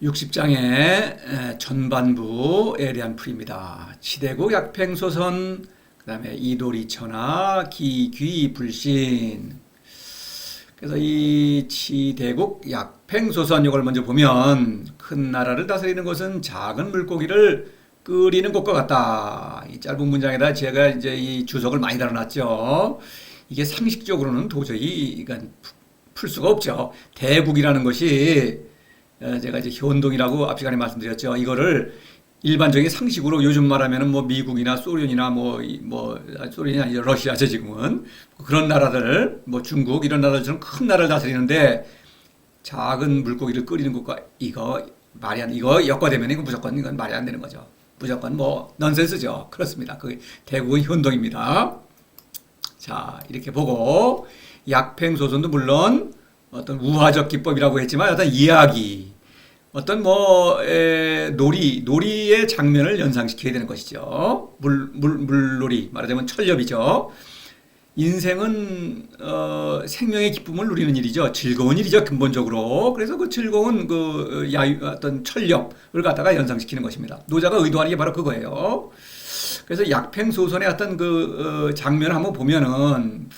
60장의 전반부에 대한 풀이입니다. 치대국 약팽소선, 그 다음에 이도리천하, 기귀불신. 그래서 이 치대국 약팽소선 이걸 먼저 보면 큰 나라를 다스리는 것은 작은 물고기를 끓이는 것과 같다. 이 짧은 문장에다 제가 이제 이 주석을 많이 달아놨죠. 이게 상식적으로는 도저히 이건 풀 수가 없죠. 대국이라는 것이 제가 이제 현동이라고 앞 시간에 말씀드렸죠. 이거를 일반적인 상식으로 요즘 말하면은 뭐 미국이나 소련이나 소련이 아니라 러시아죠 지금은 그런 나라들 뭐 중국 이런 나라들처럼 큰 나라를 다스리는데 작은 물고기를 끓이는 것과 이거 말이 안 이거 역과되면 이거 무조건 이건 말이 안 되는 거죠. 무조건 뭐 넌센스죠. 그렇습니다. 그 대국은 현동입니다. 자 이렇게 보고 약팽소선도 물론 어떤 우화적 기법이라고 했지만 어떤 이야기, 어떤 놀이의 장면을 연상시켜야 되는 것이죠. 물놀이, 말하자면 철렵이죠. 인생은, 생명의 기쁨을 누리는 일이죠. 즐거운 일이죠, 근본적으로. 그래서 그 즐거운 어떤 철렵을 갖다가 연상시키는 것입니다. 노자가 의도하는 게 바로 그거예요. 그래서 약팽소선의 어떤 장면을 한번 보면은,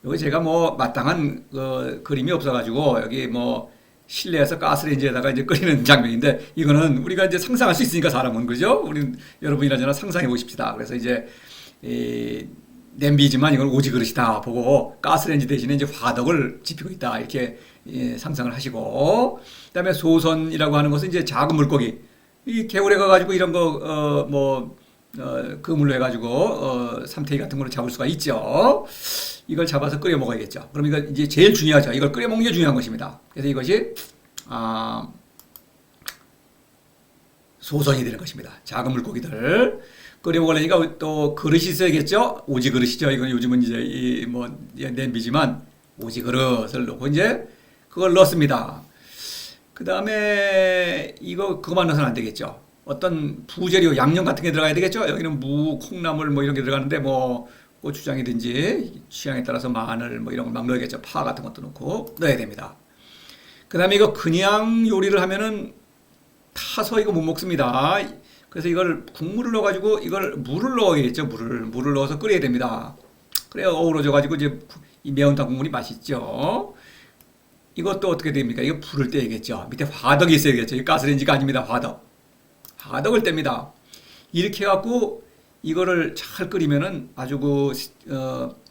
여기 제가 마땅한 그림이 없어가지고 여기 실내에서 가스레인지에다가 이제 끓이는 장면인데 이거는 우리가 이제 상상할 수 있으니까 사람은 그죠? 우리 여러분이나 저나 상상해 보십시다. 그래서 이제 냄비지만 이건 오지 그릇이다 보고 가스레인지 대신에 이제 화덕을 지피고 있다 이렇게 상상을 하시고 그다음에 소선이라고 하는 것은 이제 작은 물고기 이 개울에 가가지고 이런 그물로 해가지고 삼태기 같은 거를 잡을 수가 있죠. 이걸 잡아서 끓여 먹어야겠죠. 그럼 이거 이제 제일 중요하죠. 이걸 끓여 먹는 게 중요한 것입니다. 그래서 이것이 소선이 되는 것입니다. 작은 물고기들 끓여 먹으려니까 또 그릇이 있어야겠죠. 오지 그릇이죠. 이건 요즘은 이제 냄비지만 오지 그릇을 넣고 이제 그걸 넣습니다. 그 다음에 그거만 넣어서는 안 되겠죠. 어떤 부재료, 양념 같은 게 들어가야 되겠죠. 여기는 무, 콩나물 이런 게 들어가는데 고추장이든지 취향에 따라서 마늘 이런 걸 막 넣어야겠죠. 파 같은 것도 넣고 넣어야 됩니다. 그 다음에 이거 그냥 요리를 하면은 타서 이거 못 먹습니다. 그래서 이걸 국물을 넣어가지고 이걸 물을 넣어야겠죠. 물을 넣어서 끓여야 됩니다. 그래야 어우러져가지고 이제 이 매운탕 국물이 맛있죠. 이것도 어떻게 됩니까? 이거 불을 떼야겠죠. 밑에 화덕이 있어야겠죠. 이 가스레인지가 아닙니다. 화덕을 뗍니다. 이렇게 해갖고 이거를 잘 끓이면은 아주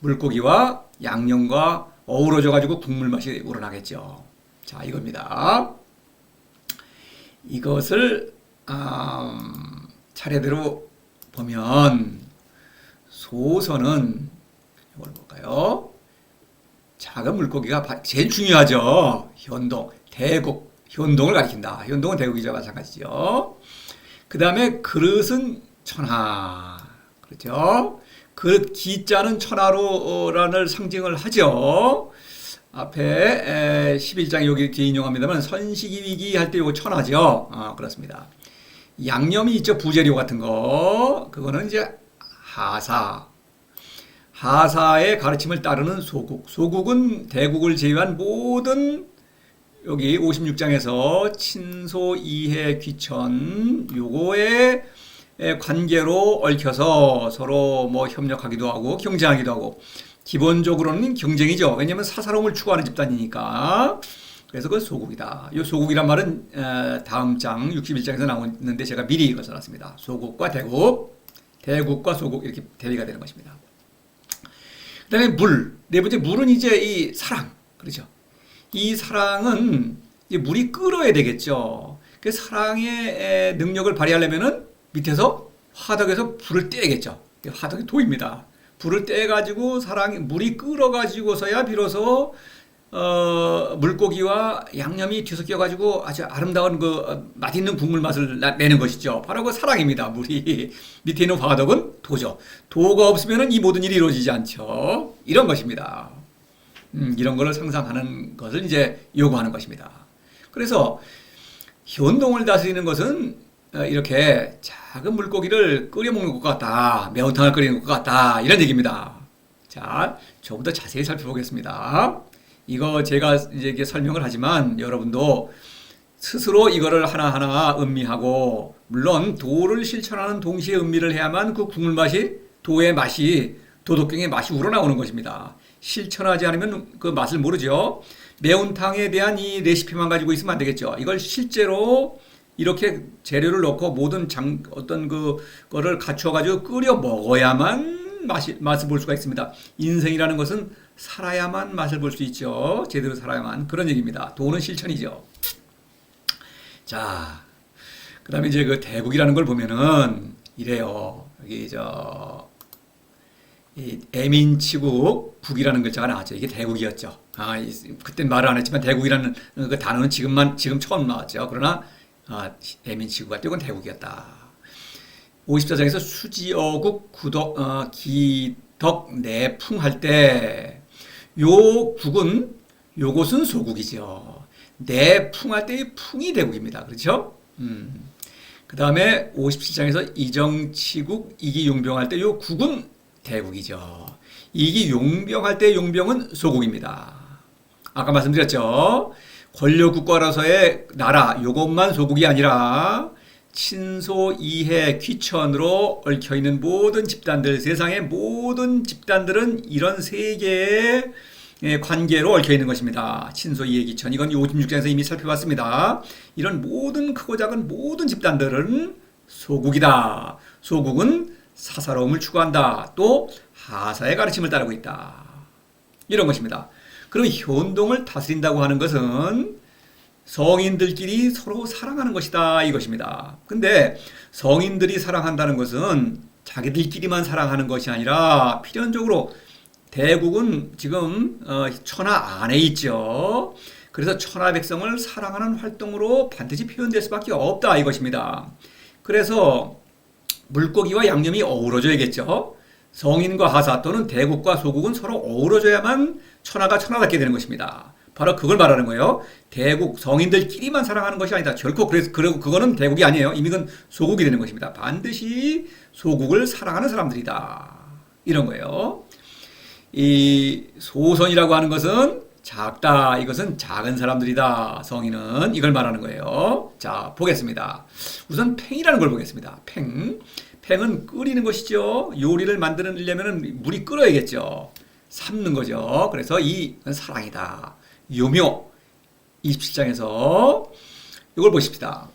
물고기와 양념과 어우러져가지고 국물 맛이 우러나겠죠. 자, 이겁니다. 이것을, 차례대로 보면, 소선은, 이걸 볼까요? 작은 물고기가 제일 중요하죠. 대국, 현동을 가리킨다. 현동은 대국이죠. 마찬가지죠. 그 다음에 그릇은 천하. 그렇죠? 그릇 기자는 천하로라는 상징을 하죠. 앞에 11장에 여기 뒤에 인용합니다만 선식이 위기 할 때 이거 천하죠. 그렇습니다. 양념이 있죠. 부재료 같은 거. 그거는 이제 하사의 가르침을 따르는 소국. 소국은 대국을 제외한 모든 여기 56장에서 친소, 이해, 귀천 요거에 관계로 얽혀서 서로 협력하기도 하고 경쟁하기도 하고 기본적으로는 경쟁이죠. 왜냐하면 사사로움을 추구하는 집단이니까. 그래서 그 소국이다. 이 소국이란 말은 다음 장 61장에서 나오는데 제가 미리 읽어놨습니다. 소국과 대국과 소국 이렇게 대비가 되는 것입니다. 그 다음에 네 번째 물은 이제 이 사랑. 그렇죠. 이 사랑은 이제 물이 끓어야 되겠죠. 그 사랑의 능력을 발휘하려면은 밑에서 화덕에서 불을 떼야겠죠. 화덕이 도입니다. 불을 떼가지고 물이 끓어가지고서야 비로소 물고기와 양념이 뒤섞여가지고 아주 아름다운 맛있는 국물 맛을 내는 것이죠. 바로 그 사랑입니다. 물이 밑에 있는 화덕은 도죠. 도가 없으면은 이 모든 일이 이루어지지 않죠. 이런 것입니다. 이런 거를 상상하는 것을 이제 요구하는 것입니다. 그래서 현동을 다스리는 것은 이렇게 작은 물고기를 끓여 먹는 것 같다. 매운탕을 끓이는 것 같다. 이런 얘기입니다. 자, 조금 더 자세히 살펴보겠습니다. 이거 제가 이제 설명을 하지만 여러분도 스스로 이거를 하나하나 음미하고, 물론 도를 실천하는 동시에 음미를 해야만 그 국물 맛이, 도의 맛이, 도덕경의 맛이 우러나오는 것입니다. 실천하지 않으면 그 맛을 모르죠. 매운탕에 대한 이 레시피만 가지고 있으면 안 되겠죠. 이걸 실제로 이렇게 재료를 넣고 모든 어떤 거를 갖춰가지고 끓여 먹어야만 맛을 볼 수가 있습니다. 인생이라는 것은 살아야만 맛을 볼 수 있죠. 제대로 살아야만. 그런 얘기입니다. 도는 실천이죠. 자, 그 다음에 이제 그 대국이라는 걸 보면은 이래요. 여기 이 애민치국 국이라는 글자가 나왔죠. 이게 대국이었죠. 그땐 말을 안 했지만 대국이라는 그 단어는 지금 처음 나왔죠. 그러나 애민치국할 때 이건 대국이었다. 54장에서 수지어국 기덕 내풍 할 때 요 국은 요것은 소국이죠. 내풍할 때의 풍이 대국입니다. 그렇죠? 그 다음에 57장에서 이정치국 이기용병할 때 요 국은 대국이죠. 이기용병할 때 용병은 소국입니다. 아까 말씀드렸죠. 권력국가로서의 나라 요것만 소국이 아니라 친소, 이해, 귀천으로 얽혀있는 모든 집단들, 세상의 모든 집단들은 이런 세 개의 관계로 얽혀있는 것입니다. 친소, 이해, 귀천. 이건 56장에서 이미 살펴봤습니다. 이런 모든 크고 작은 모든 집단들은 소국이다. 소국은 사사로움을 추구한다. 또 하사의 가르침을 따르고 있다. 이런 것입니다. 그럼 현동을 다스린다고 하는 것은 성인들끼리 서로 사랑하는 것이다 이것입니다. 근데 성인들이 사랑한다는 것은 자기들끼리만 사랑하는 것이 아니라 필연적으로 대국은 지금 천하 안에 있죠. 그래서 천하 백성을 사랑하는 활동으로 반드시 표현될 수밖에 없다 이것입니다. 그래서 물고기와 양념이 어우러져야겠죠. 성인과 하사 또는 대국과 소국은 서로 어우러져야만 천하가 천하답게 되는 것입니다. 바로 그걸 말하는 거예요. 대국 성인들끼리만 사랑하는 것이 아니다. 결코 그거는 대국이 아니에요. 이미 그건 소국이 되는 것입니다. 반드시 소국을 사랑하는 사람들이다. 이런 거예요. 이 소선이라고 하는 것은 작다. 이것은 작은 사람들이다. 성인은 이걸 말하는 거예요. 자, 보겠습니다. 우선 팽이라는 걸 보겠습니다. 팽은 끓이는 것이죠. 요리를 만들려면 물이 끓어야겠죠. 삶는 거죠. 그래서 이건 사랑이다. 요묘 27장에서 이걸 보십시다.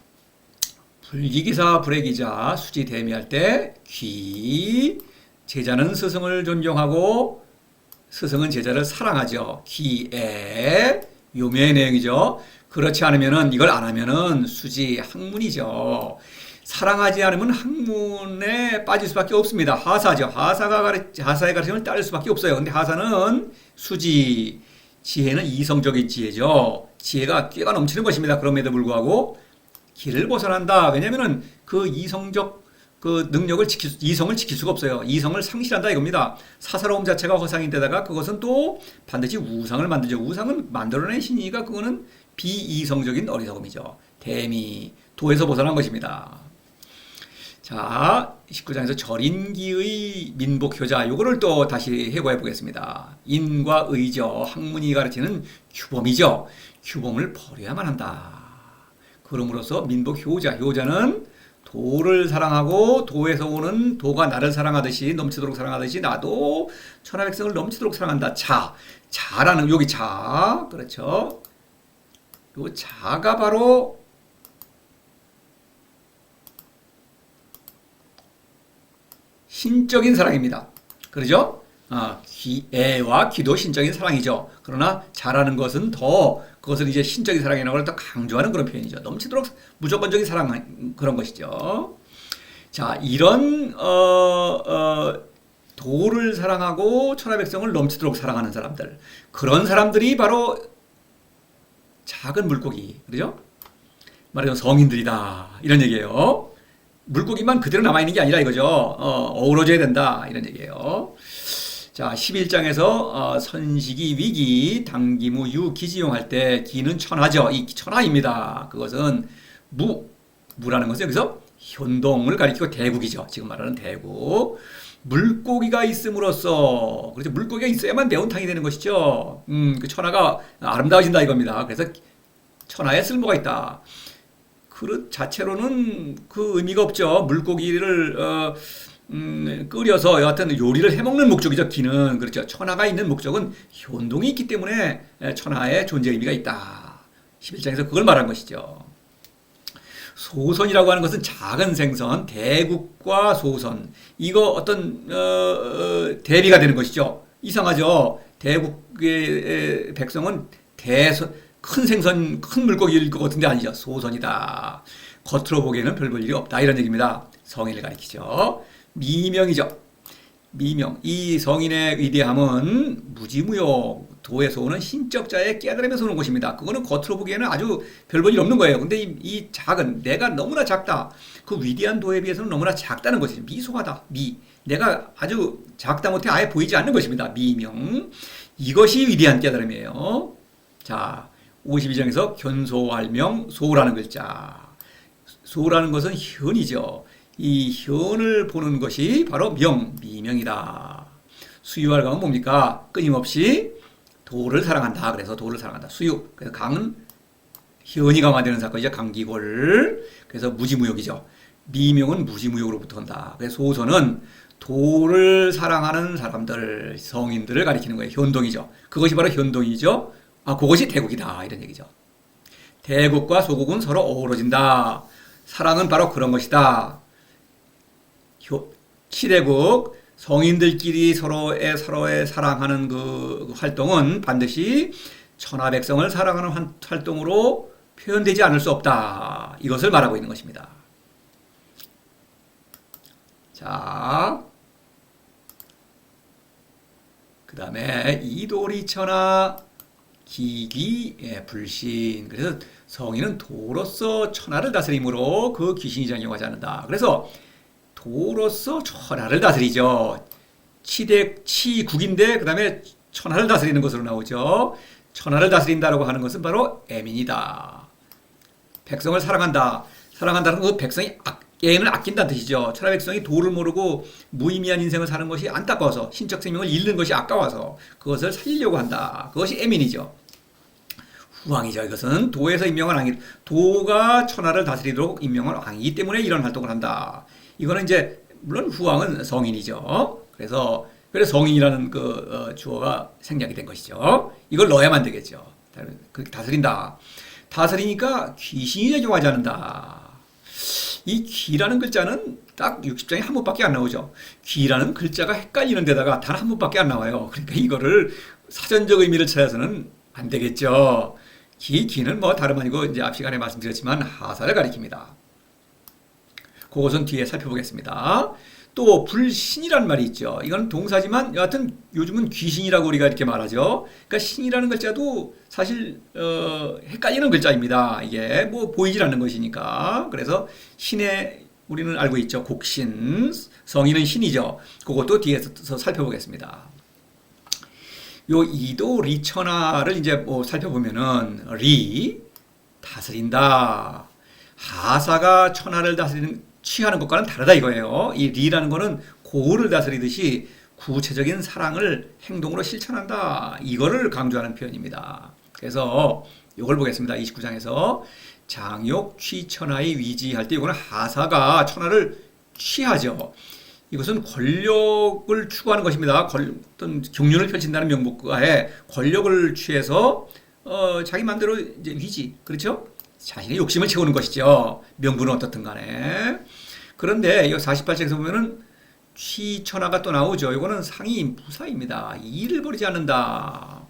불기기사 불의기자 수지 대미할 때 귀 제자는 스승을 존경하고 스승은 제자를 사랑하죠. 귀에 요묘의 내용이죠. 그렇지 않으면은 이걸 안 하면은 수지 학문이죠. 사랑하지 않으면 학문에 빠질 수밖에 없습니다. 하사죠. 하사의 가르침을 따를 수밖에 없어요. 근데 하사는 수지, 지혜는 이성적인 지혜죠. 지혜가 꾀가 넘치는 것입니다. 그럼에도 불구하고 길을 벗어난다. 왜냐면은 그 이성적 그 능력을 이성을 지킬 수가 없어요. 이성을 상실한다 이겁니다. 사사로움 자체가 허상인데다가 그것은 또 반드시 우상을 만들죠. 우상은 만들어낸 신이니까 그거는 비이성적인 어리석음이죠. 대미, 도에서 벗어난 것입니다. 자, 19장에서 절인기의 민복효자 요거를 또 다시 해고해 보겠습니다. 인과 의죠. 학문이 가르치는 규범이죠. 규범을 버려야만 한다. 그럼으로써 민복효자, 효자는 도를 사랑하고 도에서 오는 도가 나를 사랑하듯이 넘치도록 사랑하듯이 나도 천하백성을 넘치도록 사랑한다. 자라는 여기 자, 그렇죠. 요 자가 바로 신적인 사랑입니다. 그러죠? 애와 기도 신적인 사랑이죠. 그러나 잘하는 것은 더 그것을 이제 신적인 사랑이라고 더 강조하는 그런 표현이죠. 넘치도록 무조건적인 사랑 그런 것이죠. 자, 이런 도를 사랑하고 천하백성을 넘치도록 사랑하는 사람들, 그런 사람들이 바로 작은 물고기, 그러죠? 말하자면 성인들이다 이런 얘기예요. 물고기만 그대로 남아있는 게 아니라 이거죠. 어우러져야 된다. 이런 얘기예요. 자, 11장에서 선식이 위기, 당기무 유 기지용 할 때 기는 천하죠. 이 천하입니다. 그것은 무라는 것은 여기서 현동을 가리키고 대국이죠. 지금 말하는 대국. 물고기가 있음으로써, 그렇죠. 물고기가 있어야만 매운탕이 되는 것이죠. 그 천하가 아름다워진다 이겁니다. 그래서 천하에 쓸모가 있다. 그릇 자체로는 그 의미가 없죠. 물고기를 끓여서 여하튼 요리를 해먹는 목적이죠. 기는 그렇죠. 천하가 있는 목적은 효동이 있기 때문에 천하의 존재 의미가 있다. 11장에서 그걸 말한 것이죠. 소선이라고 하는 것은 작은 생선, 대국과 소선. 이거 어떤 대비가 되는 것이죠. 이상하죠. 대국의 백성은 큰 생선, 큰 물고기일 것 같은데 아니죠. 소선이다. 겉으로 보기에는 별 볼 일이 없다. 이런 얘기입니다. 성인을 가리키죠. 미명이죠. 미명. 이 성인의 위대함은 무지무용. 도에서 오는 신적자의 깨달음에서 오는 것입니다. 그거는 겉으로 보기에는 아주 별 볼 일 없는 거예요. 근데 이 작은, 내가 너무나 작다. 그 위대한 도에 비해서는 너무나 작다는 것이죠. 미소하다. 내가 아주 작다 못해 아예 보이지 않는 것입니다. 미명. 이것이 위대한 깨달음이에요. 자, 52장에서 견소활명, 소라는 글자. 소라는 것은 현이죠. 이 현을 보는 것이 바로 미명이다. 수유할 강은 뭡니까? 끊임없이 도를 사랑한다. 그래서 도를 사랑한다. 수유. 그래서 강은 현이 강화되는 사건이죠. 강기골. 그래서 무지무역이죠. 미명은 무지무역으로부터 온다. 그래서 소선은 도를 사랑하는 사람들, 성인들을 가리키는 거예요. 현동이죠. 그것이 바로 현동이죠. 그것이 대국이다. 이런 얘기죠. 대국과 소국은 서로 어우러진다. 사랑은 바로 그런 것이다. 치대국, 성인들끼리 서로의 사랑하는 그 활동은 반드시 천하백성을 사랑하는 활동으로 표현되지 않을 수 없다. 이것을 말하고 있는 것입니다. 자, 그 다음에 이도리천하 기귀불신. 그래서 성인은 도로서 천하를 다스림으로 그 귀신이 작용하지 않는다. 그래서 도로서 천하를 다스리죠. 치국인데 그 다음에 천하를 다스리는 것으로 나오죠. 천하를 다스린다라고 하는 것은 바로 애민이다. 백성을 사랑한다. 사랑한다는 그 백성이 애인을 아낀다는 뜻이죠. 천하 백성이 도를 모르고 무의미한 인생을 사는 것이 안타까워서 신적 생명을 잃는 것이 아까워서 그것을 살리려고 한다. 그것이 애민이죠. 후왕이죠. 이것은 도에서 임명한 왕이, 도가 천하를 다스리도록 임명한 왕이기 때문에 이런 활동을 한다. 이거는 이제 물론 후왕은 성인이죠. 그래서 성인이라는 그 주어가 생략이 된 것이죠. 이걸 넣어야만 되겠죠. 그렇게 다스린다. 다스리니까 귀신이 작용하지 않는다. 이 귀라는 글자는 딱 60장에 한 번밖에 안 나오죠. 귀라는 글자가 헷갈리는 데다가 단 한 번밖에 안 나와요. 그러니까 이거를 사전적 의미를 찾아서는 안 되겠죠. 귀는 뭐 다름 아니고 이제 앞 시간에 말씀드렸지만 하사를 가리킵니다. 그것은 뒤에 살펴보겠습니다. 또 불신이라는 말이 있죠. 이건 동사지만 여하튼 요즘은 귀신이라고 우리가 이렇게 말하죠. 그러니까 신이라는 글자도 사실 헷갈리는 글자입니다. 이게 뭐 보이질 않는 것이니까. 그래서 신의 우리는 알고 있죠. 곡신, 성인은 신이죠. 그것도 뒤에서 살펴보겠습니다. 요 이도 리천하를 이제 뭐 살펴보면은 다스린다. 하사가 천하를 취하는 것과는 다르다 이거예요. 이 리라는 거는 고를 다스리듯이 구체적인 사랑을 행동으로 실천한다. 이거를 강조하는 표현입니다. 그래서 이걸 보겠습니다. 29장에서 장욕 취천하의 위지할 때 이거는 하사가 천하를 취하죠. 이것은 권력을 추구하는 것입니다. 어떤 경륜을 펼친다는 명목하에 권력을 취해서 자기 마음대로 이제 위지, 그렇죠? 자신의 욕심을 채우는 것이죠. 명분은 어떻든 간에. 그런데 이 48장에서 보면은 취천하가 또 나오죠. 이거는 상이 부사입니다. 일을 벌이지 않는다.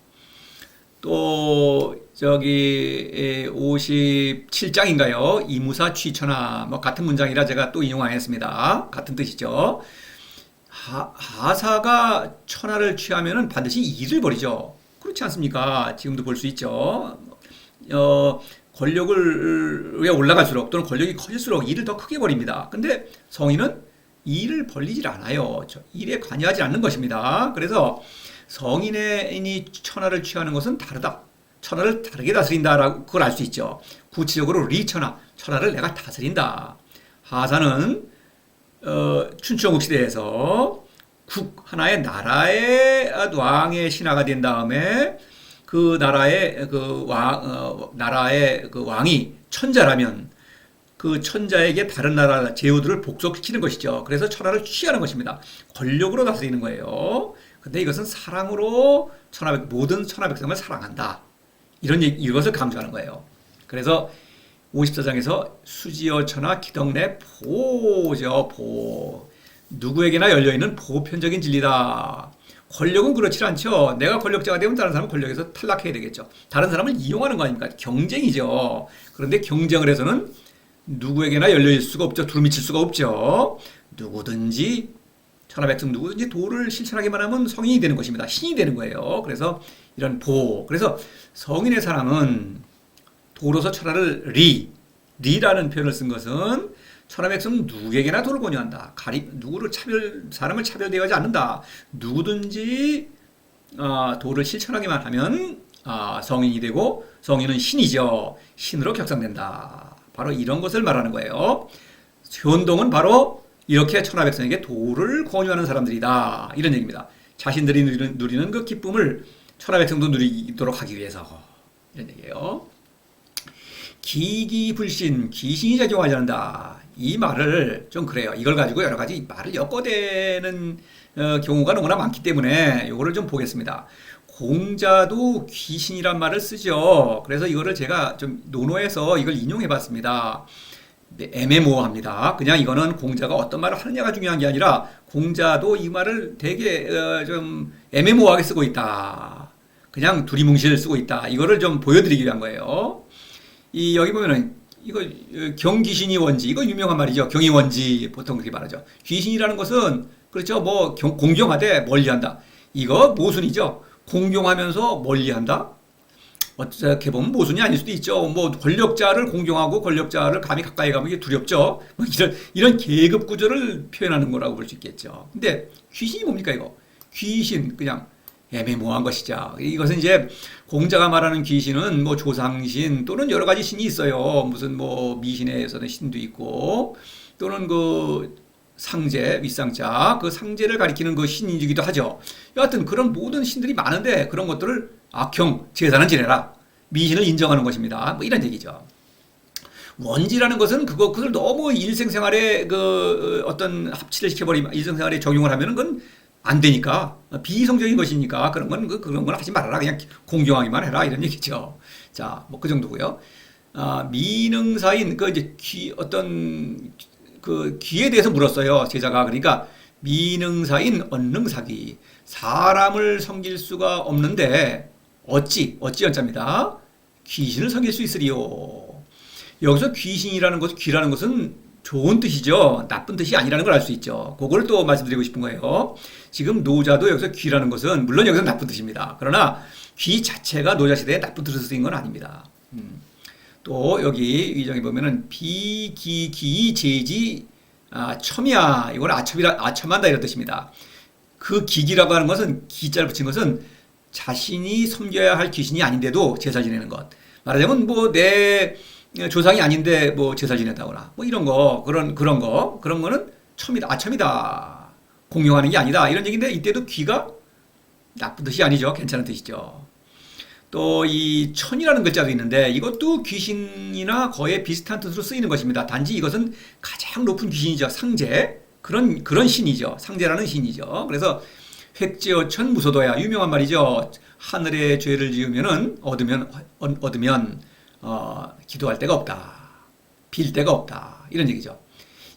또 저기 57장인가요? 이무사 취천하. 뭐 같은 문장이라 제가 또 인용 안 했습니다. 같은 뜻이죠. 하사가 천하를 취하면은 반드시 일을 벌이죠. 그렇지 않습니까? 지금도 볼 수 있죠. 권력을 올라갈수록 또는 권력이 커질수록 일을 더 크게 벌입니다. 근데 성인은 일을 벌리질 않아요. 일에 관여하지 않는 것입니다. 그래서 성인이 천하를 취하는 것은 다르다. 천하를 다르게 다스린다라고 그걸 알 수 있죠. 구체적으로 리천하, 천하를 내가 다스린다. 하사는 춘추전국 시대에서 하나의 나라의 왕의 신하가 된 다음에 그 나라의 나라의 그 왕이 천자라면 그 천자에게 다른 나라 제후들을 복속시키는 것이죠. 그래서 천하를 취하는 것입니다. 권력으로 다스리는 거예요. 근데 이것은 사랑으로 모든 천하백성을 사랑한다. 이것을 강조하는 거예요. 그래서 54장에서 수지어 천하 기덕내 보죠. 보. 누구에게나 열려있는 보편적인 진리다. 권력은 그렇지 않죠. 내가 권력자가 되면 다른 사람은 권력에서 탈락해야 되겠죠. 다른 사람을 이용하는 거 아닙니까? 경쟁이죠. 그런데 경쟁을 해서는 누구에게나 열려있을 수가 없죠. 두루미칠 수가 없죠. 누구든지 천하백성 누구든지 도를 실천하기만 하면 성인이 되는 것입니다. 신이 되는 거예요. 그래서 이런 보. 그래서 성인의 사랑은 도로서 천하를 리라는 표현을 쓴 것은 천하백성 누구에게나 도를 권유한다. 사람을 차별대하지 않는다. 누구든지 도를 실천하기만 하면 성인이 되고 성인은 신이죠. 신으로 격상된다. 바로 이런 것을 말하는 거예요. 현동은 바로 이렇게 천하백성에게 도를 권유하는 사람들이다. 이런 얘기입니다. 자신들이 누리는 그 기쁨을 천하백성도 누리도록 하기 위해서 이런 얘기예요. 기기불신, 귀신이 작용하지 않는다. 이 말을 좀 그래요. 이걸 가지고 여러 가지 말을 엮어대는 경우가 너무나 많기 때문에 이거를 좀 보겠습니다. 공자도 귀신이란 말을 쓰죠. 그래서 이거를 제가 좀 논어해서 이걸 인용해 봤습니다. 애매모호합니다. 그냥 이거는 공자가 어떤 말을 하느냐가 중요한 게 아니라 공자도 이 말을 되게 좀 애매모호하게 쓰고 있다. 그냥 두리뭉실 쓰고 있다. 이거를 좀 보여드리기 위한 거예요. 여기 보면은 이거 경귀신이 원지, 이거 유명한 말이죠. 경이 원지 보통 그렇게 말하죠. 귀신이라는 것은 그렇죠. 뭐 공경하되 멀리한다. 이거 모순이죠. 공경하면서 멀리한다. 어떻게 보면 모순이 아닐 수도 있죠. 뭐 권력자를 공경하고 권력자를 감히 가까이 가면 이게 두렵죠. 뭐 이런 계급 구조를 표현하는 거라고 볼 수 있겠죠. 근데 귀신이 뭡니까 이거? 귀신 그냥 애매모호한 것이죠. 이것은 이제 공자가 말하는 귀신은 뭐 조상신 또는 여러 가지 신이 있어요. 무슨 뭐 미신에서는 신도 있고 또는 그 상제, 윗상자, 그 상제를 가리키는 그 신이기도 하죠. 여하튼 그런 모든 신들이 많은데 그런 것들을 악형, 제사는 지내라. 미신을 인정하는 것입니다. 뭐 이런 얘기죠. 원지라는 것은 그걸 너무 일생생활에 그 어떤 합치를 시켜버리면 일생생활에 적용을 하면은 그건 안 되니까 비이성적인 것이니까 그런 건 하지 말아라. 그냥 공경하기만 해라 이런 얘기죠. 자, 뭐 그 정도고요. 미능사인 그 이제 어떤 그 귀에 대해서 물었어요. 제자가. 그러니까 미능사인 언능사귀. 사람을 섬길 수가 없는데 어찌 연자입니다. 귀신을 섬길 수 있으리요. 여기서 귀신이라는 것은 귀라는 것은 좋은 뜻이죠. 나쁜 뜻이 아니라는 걸 알 수 있죠. 그걸 또 말씀드리고 싶은 거예요. 지금 노자도 여기서 귀라는 것은 물론 여기서 나쁜 뜻입니다. 그러나 귀 자체가 노자 시대에 나쁜 뜻으로 쓰인 건 아닙니다. 또 여기 위정에 보면은 비기기 제지 첨이야. 이걸 아첨한다 이런 뜻입니다. 그 기기라고 하는 것은 기자를 붙인 것은 자신이 섬겨야 할 귀신이 아닌데도 제사 지내는 것. 말하자면 뭐 내 조상이 아닌데 뭐 제사 지낸다거나 뭐 이런 거 그런 거는 첨이다. 아첨이다. 공용하는 게 아니다. 이런 얘기인데 이때도 귀가 나쁜 뜻이 아니죠. 괜찮은 뜻이죠. 또 이 천이라는 글자도 있는데 이것도 귀신이나 거의 비슷한 뜻으로 쓰이는 것입니다. 단지 이것은 가장 높은 귀신이죠. 상제. 그런 신이죠. 상제라는 신이죠. 그래서 획제어천 무소도야 유명한 말이죠. 하늘에 죄를 지으면은 얻으면 기도할 데가 없다. 빌 데가 없다. 이런 얘기죠.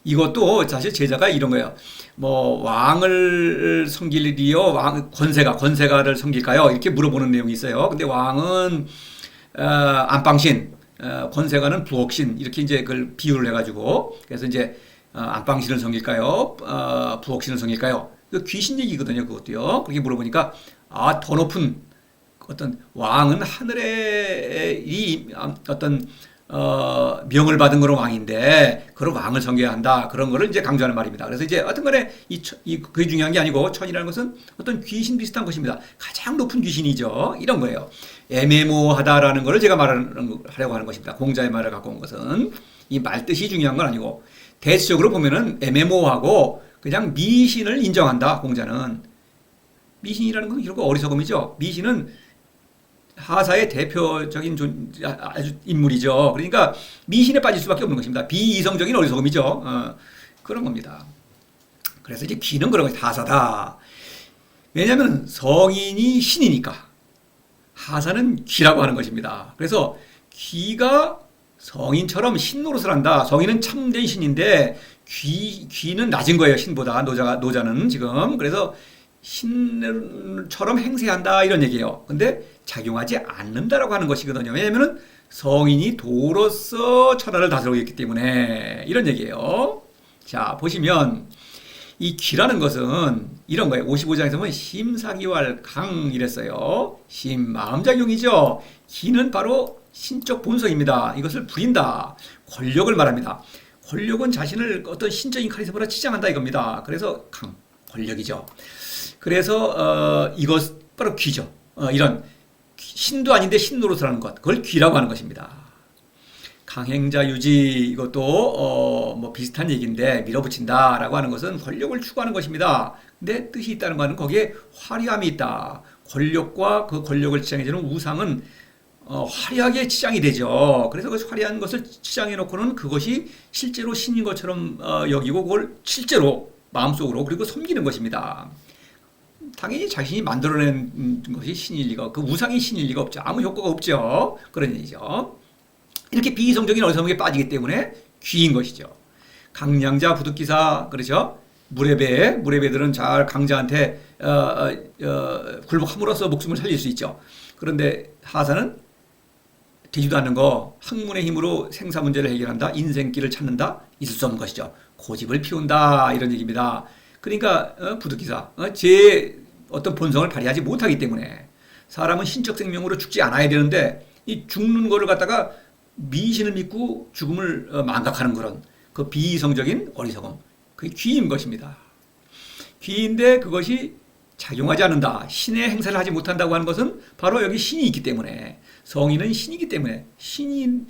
이것도 사실 제자가 이런 거예요. 뭐 왕을 섬길리요, 권세가를 섬길까요? 이렇게 물어보는 내용이 있어요. 근데 왕은 안방신, 권세가는 부엌신 이렇게 이제 그걸 비유를 해가지고 그래서 이제 안방신을 섬길까요? 부엌신을 섬길까요? 그 귀신 얘기거든요. 그것도요. 그렇게 물어보니까 더 높은 어떤 왕은 하늘에 이 어떤 명을 받은 그런 왕인데 그런 왕을 섬겨야 한다. 그런 거를 이제 강조하는 말입니다. 그래서 이제 어떤 간에 그게 중요한 게 아니고 천이라는 것은 어떤 귀신 비슷한 것입니다. 가장 높은 귀신이죠. 이런 거예요. 애매모호하다라는 거를 제가 하려고 하는 것입니다. 공자의 말을 갖고 온 것은 이 말뜻이 중요한 건 아니고 대체적으로 보면은 애매모호하고 그냥 미신을 인정한다. 공자는 미신이라는 건 이런 거 어리석음이죠. 미신은 하사의 대표적인 아주 인물이죠. 그러니까 미신에 빠질 수밖에 없는 것입니다. 비이성적인 어리석음이죠. 그런 겁니다. 그래서 이제 귀는 그런 것이 하사다. 왜냐하면 성인이 신이니까 하사는 귀라고 하는 것입니다. 그래서 귀가 성인처럼 신 노릇을 한다. 성인은 참된 신인데 귀는 낮은 거예요. 신보다 노자는 지금. 그래서 신처럼 행세한다 이런 얘기예요. 근데 작용하지 않는다라고 하는 것이거든요. 왜냐하면 성인이 도로서 천하를 다스리고 있기 때문에 이런 얘기예요. 자, 보시면 이 귀라는 것은 이런 거예요. 55장에서 보면 심사기왈 강 이랬어요. 심, 마음작용이죠. 귀는 바로 신적 본성입니다. 이것을 부린다. 권력을 말합니다. 권력은 자신을 어떤 신적인 카리스마로 치장한다 이겁니다. 그래서 강, 권력이죠. 그래서 이것 바로 귀죠. 이런 신도 아닌데 신노릇을 하는 것, 그걸 귀라고 하는 것입니다. 강행자 유지 이것도 뭐 비슷한 얘기인데 밀어붙인다라고 하는 것은 권력을 추구하는 것입니다. 근데 뜻이 있다는 것은 거기에 화려함이 있다. 권력과 그 권력을 치장해주는 우상은 화려하게 치장이 되죠. 그래서 그 화려한 것을 치장해 놓고는 그것이 실제로 신인 것처럼 여기고 그걸 실제로 마음속으로 그리고 섬기는 것입니다. 당연히 자신이 만들어낸 것이 신일 리가, 그 우상이 신일 리가 없죠. 아무 효과가 없죠. 그런 얘기죠. 이렇게 비이성적인 어리석음에 빠지기 때문에 귀인 것이죠. 강량자 부득기사, 그렇죠? 무례배들은 잘 강자한테 굴복함으로써 목숨을 살릴 수 있죠. 그런데 하사는 되지도 않는 거, 학문의 힘으로 생사 문제를 해결한다, 인생길을 찾는다, 있을 수 없는 것이죠. 고집을 피운다 이런 얘기입니다. 그러니까 부득기사, 제 어떤 본성을 발휘하지 못하기 때문에 사람은 신적 생명으로 죽지 않아야 되는데 이 죽는 거를 갖다가 미신을 믿고 죽음을 망각하는 그런 그 비이성적인 어리석음, 그게 귀인 것입니다. 귀인데 그것이 작용하지 않는다. 신의 행사를 하지 못한다고 하는 것은 바로 여기 신이 있기 때문에, 성인은 신이기 때문에, 신이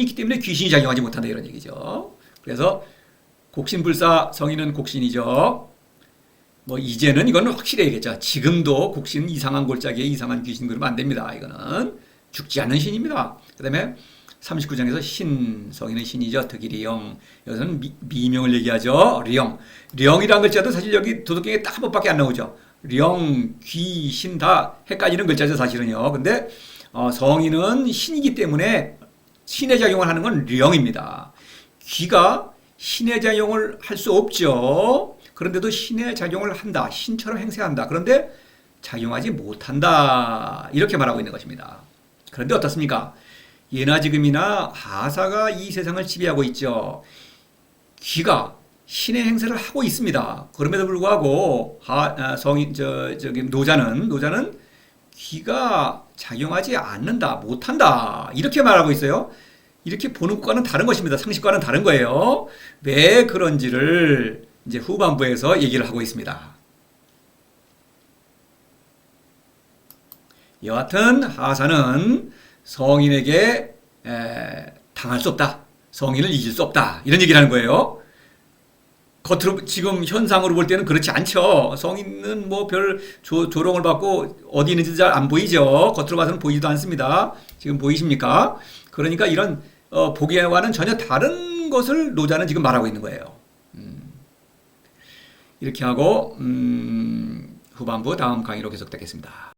있기 때문에 귀신이 작용하지 못한다 이런 얘기죠. 그래서 곡신불사, 성인은 곡신이죠. 뭐 이제는 이거는 확실해야겠죠. 지금도 곡신 이상한 골짜기에 이상한 귀신 그러면 안 됩니다. 이거는 죽지 않는 신입니다. 그 다음에 39장에서 신, 성인은 신이죠. 득이리영. 여기서는 미명을 얘기하죠. 리영. 리영이라는 글자도 사실 여기 도덕경에 딱 한 번밖에 안 나오죠. 령, 귀, 신 다 헷갈리는 글자죠. 사실은요. 근데 성인은 신이기 때문에 신의 작용을 하는 건 리영입니다. 귀가 신의 작용을 할 수 없죠. 그런데도 신의 작용을 한다. 신처럼 행세한다. 그런데 작용하지 못한다. 이렇게 말하고 있는 것입니다. 그런데 어떻습니까? 예나 지금이나 하사가 이 세상을 지배하고 있죠. 귀가 신의 행세를 하고 있습니다. 그럼에도 불구하고 노자는 귀가 작용하지 않는다, 못한다 이렇게 말하고 있어요. 이렇게 보는 것과는 다른 것입니다. 상식과는 다른 거예요. 왜 그런지를 이제 후반부에서 얘기를 하고 있습니다. 여하튼 하사는 성인에게 당할 수 없다. 성인을 이길 수 없다. 이런 얘기를 하는 거예요. 겉으로 지금 현상으로 볼 때는 그렇지 않죠. 성인은 뭐 별 조롱을 받고 어디 있는지 잘 안 보이죠. 겉으로 봐서는 보이지도 않습니다. 지금 보이십니까? 그러니까 이런 보기와는 전혀 다른 것을 노자는 지금 말하고 있는 거예요. 이렇게 하고 후반부 다음 강의로 계속되겠습니다.